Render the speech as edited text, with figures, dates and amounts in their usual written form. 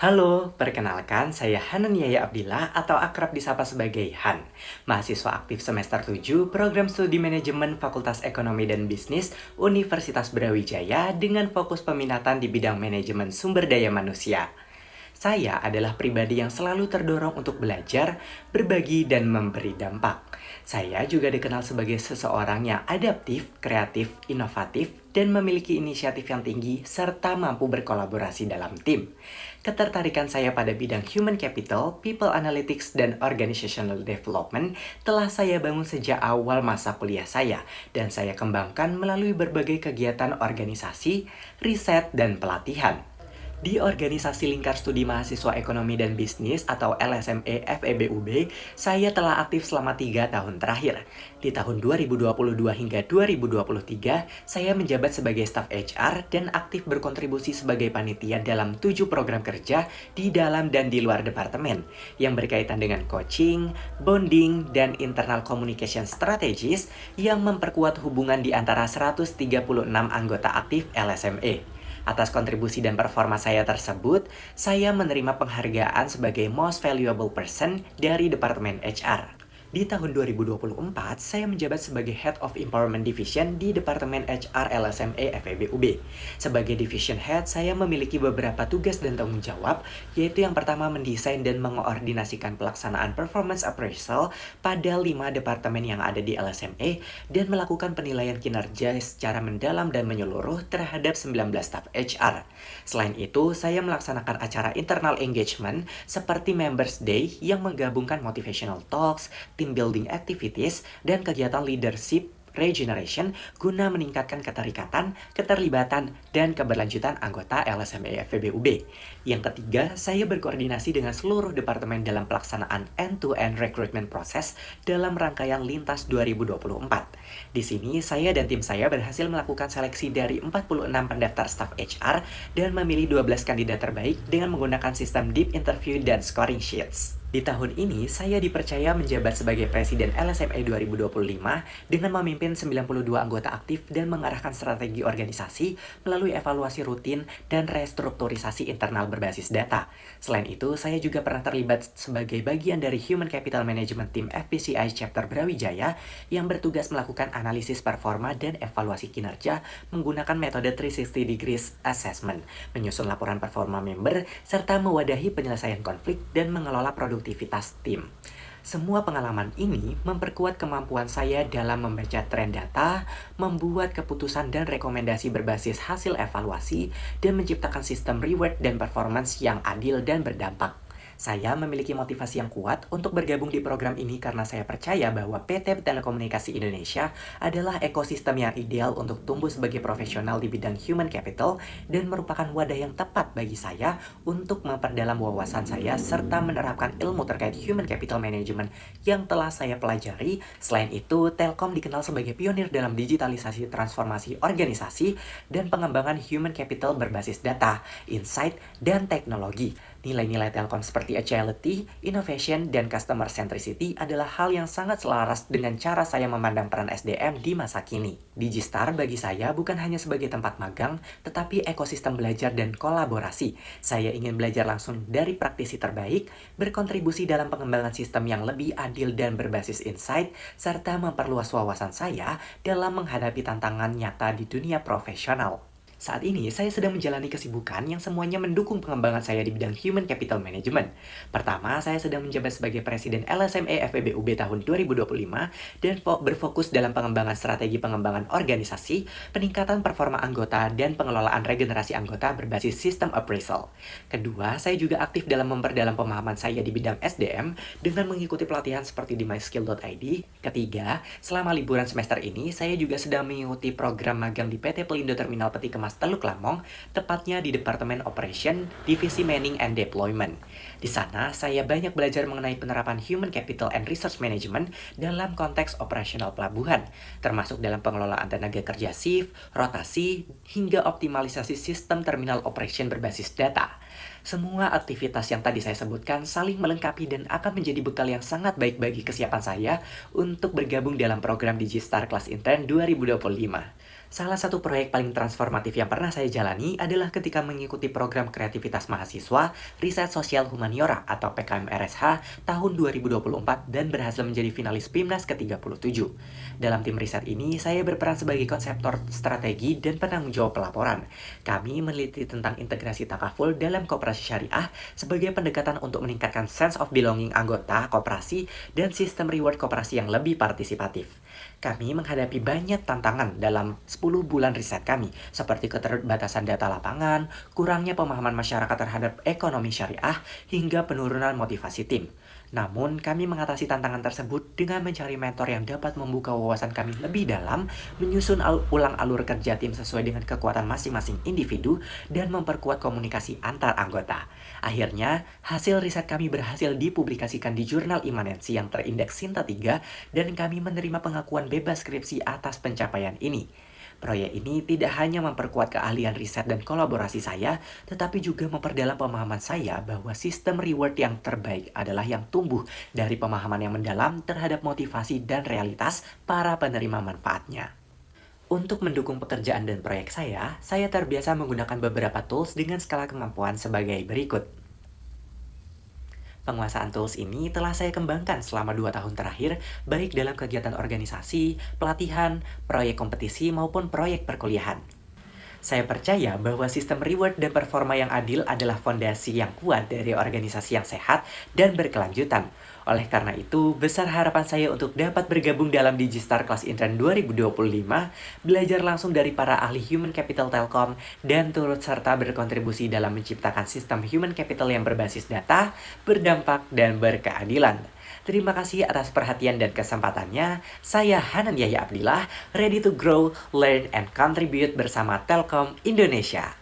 Halo, perkenalkan saya Hanan Yaya Abdillah atau akrab disapa sebagai Han. Mahasiswa aktif semester 7 Program Studi Manajemen Fakultas Ekonomi dan Bisnis Universitas Brawijaya dengan fokus peminatan di bidang manajemen sumber daya manusia. Saya adalah pribadi yang selalu terdorong untuk belajar, berbagi, dan memberi dampak. Saya juga dikenal sebagai seseorang yang adaptif, kreatif, inovatif, dan memiliki inisiatif yang tinggi serta mampu berkolaborasi dalam tim. Ketertarikan saya pada bidang human capital, people analytics, dan organizational development telah saya bangun sejak awal masa kuliah saya dan saya kembangkan melalui berbagai kegiatan organisasi, riset, dan pelatihan. Di Organisasi Lingkar Studi Mahasiswa Ekonomi dan Bisnis atau LSME FEBUB, saya telah aktif selama 3 tahun terakhir. Di tahun 2022 hingga 2023, saya menjabat sebagai staf HR dan aktif berkontribusi sebagai panitia dalam 7 program kerja di dalam dan di luar departemen, yang berkaitan dengan coaching, bonding, dan internal communication strategis yang memperkuat hubungan di antara 136 anggota aktif LSME. Atas kontribusi dan performa saya tersebut, saya menerima penghargaan sebagai Most Valuable Person dari Departemen HR. Di tahun 2024, saya menjabat sebagai Head of Empowerment Division di Departemen HR LSME FEBUB. Sebagai Division Head, saya memiliki beberapa tugas dan tanggung jawab, yaitu yang pertama mendesain dan mengoordinasikan pelaksanaan performance appraisal pada 5 departemen yang ada di LSME dan melakukan penilaian kinerja secara mendalam dan menyeluruh terhadap 19 staf HR. Selain itu, saya melaksanakan acara internal engagement seperti Members Day yang menggabungkan motivational talks, team building activities, dan kegiatan leadership regeneration guna meningkatkan keterikatan, keterlibatan, dan keberlanjutan anggota LSME FEBUB. Yang ketiga, saya berkoordinasi dengan seluruh departemen dalam pelaksanaan end-to-end recruitment process dalam rangkaian Lintas 2024. Di sini, saya dan tim saya berhasil melakukan seleksi dari 46 pendaftar staf HR dan memilih 12 kandidat terbaik dengan menggunakan sistem deep interview dan scoring sheets. Di tahun ini, saya dipercaya menjabat sebagai Presiden LSME 2025 dengan memimpin 92 anggota aktif dan mengarahkan strategi organisasi melalui evaluasi rutin dan restrukturisasi internal berbasis data. Selain itu, saya juga pernah terlibat sebagai bagian dari Human Capital Management Team FPCI Chapter Brawijaya yang bertugas melakukan analisis performa dan evaluasi kinerja menggunakan metode 360 degrees assessment, menyusun laporan performa member, serta mewadahi penyelesaian konflik dan mengelola produktivitas tim. Semua pengalaman ini memperkuat kemampuan saya dalam membaca tren data, membuat keputusan dan rekomendasi berbasis hasil evaluasi, dan menciptakan sistem reward dan performance yang adil dan berdampak. Saya memiliki motivasi yang kuat untuk bergabung di program ini karena saya percaya bahwa PT Telekomunikasi Indonesia adalah ekosistem yang ideal untuk tumbuh sebagai profesional di bidang human capital dan merupakan wadah yang tepat bagi saya untuk memperdalam wawasan saya serta menerapkan ilmu terkait human capital management yang telah saya pelajari. Selain itu, Telkom dikenal sebagai pionir dalam digitalisasi transformasi organisasi dan pengembangan human capital berbasis data, insight, dan teknologi. Nilai-nilai Telkom seperti agility, innovation, dan customer centricity adalah hal yang sangat selaras dengan cara saya memandang peran SDM di masa kini. Digistar bagi saya bukan hanya sebagai tempat magang, tetapi ekosistem belajar dan kolaborasi. Saya ingin belajar langsung dari praktisi terbaik, berkontribusi dalam pengembangan sistem yang lebih adil dan berbasis insight, serta memperluas wawasan saya dalam menghadapi tantangan nyata di dunia profesional. Saat ini, saya sedang menjalani kesibukan yang semuanya mendukung pengembangan saya di bidang Human Capital Management. Pertama, saya sedang menjabat sebagai Presiden LSME FEBUB tahun 2025 dan berfokus dalam pengembangan strategi pengembangan organisasi, peningkatan performa anggota, dan pengelolaan regenerasi anggota berbasis sistem appraisal. Kedua, saya juga aktif dalam memperdalam pemahaman saya di bidang SDM dengan mengikuti pelatihan seperti di myskill.id. Ketiga, selama liburan semester ini, saya juga sedang mengikuti program magang di PT Pelindo Terminal Peti Kemas Teluk Lamong, tepatnya di Departemen Operation, Divisi Manning and Deployment. Di sana, saya banyak belajar mengenai penerapan Human Capital and Resource Management dalam konteks operasional pelabuhan, termasuk dalam pengelolaan tenaga kerja shift, rotasi, hingga optimalisasi sistem terminal operation berbasis data. Semua aktivitas yang tadi saya sebutkan saling melengkapi dan akan menjadi bekal yang sangat baik bagi kesiapan saya untuk bergabung dalam program Digistar Kelas Intern 2025. Salah satu proyek paling transformatif yang pernah saya jalani adalah ketika mengikuti program kreativitas mahasiswa Riset Sosial Humaniora atau PKM-RSH tahun 2024 dan berhasil menjadi finalis PIMNAS ke-37. Dalam tim riset ini, saya berperan sebagai konseptor strategi dan penanggung jawab pelaporan. Kami meneliti tentang integrasi takaful dalam koperasi syariah sebagai pendekatan untuk meningkatkan sense of belonging anggota koperasi dan sistem reward koperasi yang lebih partisipatif. Kami menghadapi banyak tantangan dalam 10 bulan riset kami, seperti keterbatasan data lapangan, kurangnya pemahaman masyarakat terhadap ekonomi syariah, hingga penurunan motivasi tim. Namun, kami mengatasi tantangan tersebut dengan mencari mentor yang dapat membuka wawasan kami lebih dalam, menyusun ulang alur kerja tim sesuai dengan kekuatan masing-masing individu, dan memperkuat komunikasi antar anggota. Akhirnya, hasil riset kami berhasil dipublikasikan di jurnal imanensi yang terindeks Sinta 3, dan kami menerima pengakuan bebas skripsi atas pencapaian ini. Proyek ini tidak hanya memperkuat keahlian riset dan kolaborasi saya, tetapi juga memperdalam pemahaman saya bahwa sistem reward yang terbaik adalah yang tumbuh dari pemahaman yang mendalam terhadap motivasi dan realitas para penerima manfaatnya. Untuk mendukung pekerjaan dan proyek saya terbiasa menggunakan beberapa tools dengan skala kemampuan sebagai berikut. Penguasaan tools ini telah saya kembangkan selama 2 tahun terakhir, baik dalam kegiatan organisasi, pelatihan, proyek kompetisi, maupun proyek perkuliahan. Saya percaya bahwa sistem reward dan performa yang adil adalah fondasi yang kuat dari organisasi yang sehat dan berkelanjutan. Oleh karena itu, besar harapan saya untuk dapat bergabung dalam Digistar Class Intern 2025, belajar langsung dari para ahli Human Capital Telkom, dan turut serta berkontribusi dalam menciptakan sistem Human Capital yang berbasis data, berdampak, dan berkeadilan. Terima kasih atas perhatian dan kesempatannya. Saya Hanan Yahya Abdillah, ready to grow, learn, and contribute bersama Telkom Indonesia.